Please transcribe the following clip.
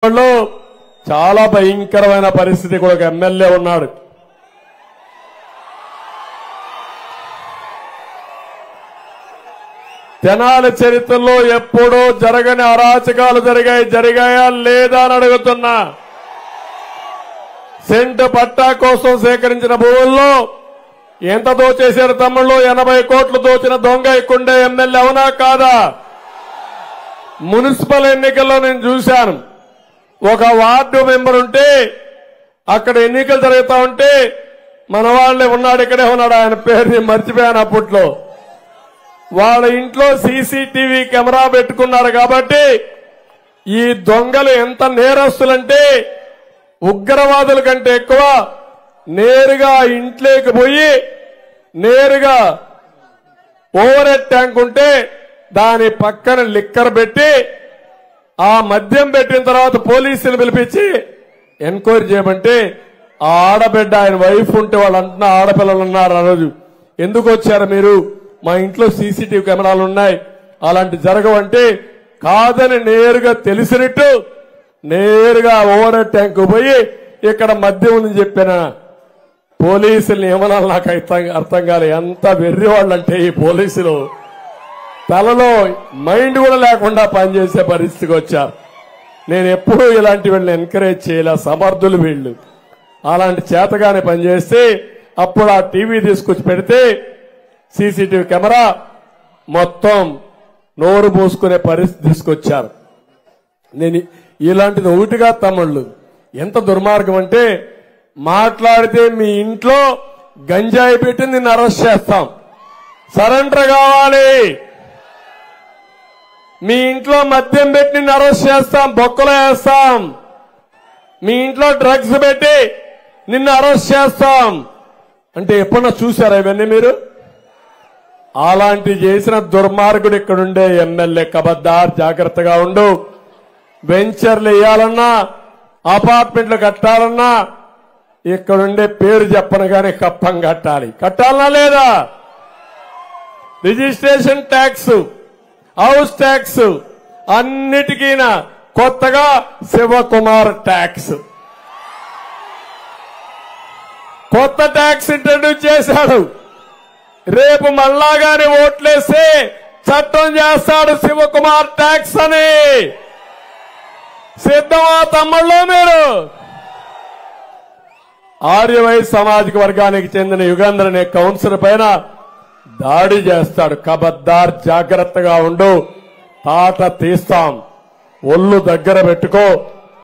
చాలా భయంకరమైన పరిస్థితి కూడా ఒక ఎమ్మెల్యే ఉన్నాడు. తెనాలి చరిత్రలో ఎప్పుడూ జరగని అరాచకాలు జరిగాయా లేదా అని అడుగుతున్నా. సెంటు పట్టా కోసం సేకరించిన భూముల్లో ఎంత దోచేశారు తమ్ముళ్ళు? 80 కోట్లు దోచిన దొంగ ఇక్కడే ఎమ్మెల్యే అవునా కాదా? మున్సిపల్ ఎన్నికల్లో నేను చూశాను. ఒక వార్డు మెంబర్ ఉంటే అక్కడ ఎన్నికలు జరుగుతా ఉంటే మన వాళ్ళే ఉన్నాడు, ఇక్కడే ఉన్నాడు, ఆయన పేరు నేను మర్చిపోయాను అప్పట్లో. వాళ్ళ ఇంట్లో సీసీటీవీ కెమెరా పెట్టుకున్నారు కాబట్టి ఈ దొంగలు ఎంత నేరస్తులంటే ఉగ్రవాదుల కంటే ఎక్కువ నేరుగా ఇంట్లోకి పోయి నేరుగా ఓవర్ హెడ్ ట్యాంక్ ఉంటే దాని పక్కన లిక్కర్ పెట్టి ఆ మద్యం పెట్టిన తర్వాత పోలీసులు పిలిపించి ఎంక్వైరీ చేయమంటే ఆ ఆడబిడ్డ ఆయన వైఫ్ ఉంటే వాళ్ళు అంటున్న ఆడపిల్లలు ఉన్నారు. ఆ రోజు ఎందుకు వచ్చారు మీరు? మా ఇంట్లో సీసీటీవీ కెమెరాలు ఉన్నాయి, అలాంటి జరగవంటే కాదని నేరుగా తెలిసినట్టు నేరుగా ఓవర్ హెడ్ ట్యాంక్ పోయి ఇక్కడ మద్యం ఉందని చెప్పిన పోలీసుల్ని ఏమనాలి నాకు అర్థం కాలే. ఎంత వెర్రి వాళ్ళంటే ఈ పోలీసులు తలలో మైండ్ కూడా లేకుండా పనిచేసే పరిస్థితికి వచ్చారు. నేను ఎప్పుడూ ఇలాంటి వీళ్ళని ఎంకరేజ్ చేయలే, సమర్థులు వీళ్ళు. అలాంటి చేతగానే పనిచేస్తే అప్పుడు ఆ టీవీ తీసుకొచ్చి పెడితే సీసీటీవీ కెమెరా మొత్తం నోరు పోసుకునే పరిస్థితి తీసుకొచ్చారు. నేను ఇలాంటిది ఒకటిగా తమ్ముళ్ళు ఎంత దుర్మార్గం అంటే మాట్లాడితే మీ ఇంట్లో గంజాయి పెట్టి నిన్ను అరెస్ట్ చేస్తాం, సరెండర్ కావాలి. మీ ఇంట్లో మద్యం పెట్టి నిన్ను అరెస్ట్ చేస్తాం, బొక్కలో వేస్తాం. మీ ఇంట్లో డ్రగ్స్ పెట్టి నిన్ను అరెస్ట్ చేస్తాం అంటే ఎప్పుడన్నా చూశారా ఇవన్నీ మీరు? అలాంటి చేసిన దుర్మార్గుడు ఇక్కడుండే ఎమ్మెల్యే కబద్దార్, జాగ్రత్తగా ఉండు. వెంచర్లు వేయాలన్నా అపార్ట్మెంట్లు కట్టాలన్నా ఇక్కడుండే పేరు చెప్పను గానీ కప్పం కట్టాలి. కట్టాలనా లేదా? రిజిస్ట్రేషన్ ట్యాక్స్, హౌస్ ట్యాక్స్ అన్నిటికీ కొత్తగా శివకుమార్ ట్యాక్స్, కొత్త ట్యాక్స్ ఇంట్రడ్యూస్ చేశాడు. రేపు మళ్ళాగానే ఓట్లేస్తే చట్టం చేస్తాడు శివకుమార్ ట్యాక్స్ అని. సిద్ధమా తమ్ముళ్ళు మీరు? ఆర్యవైశ్య సామాజిక వర్గానికి చెందిన యుగంధర్ అనే కౌన్సిలర్ పైన దాడి చేస్తాడు. కబద్దార్, జాగ్రత్తగా ఉండు, తాట తీస్తాం, ఒళ్ళు దగ్గర పెట్టుకో.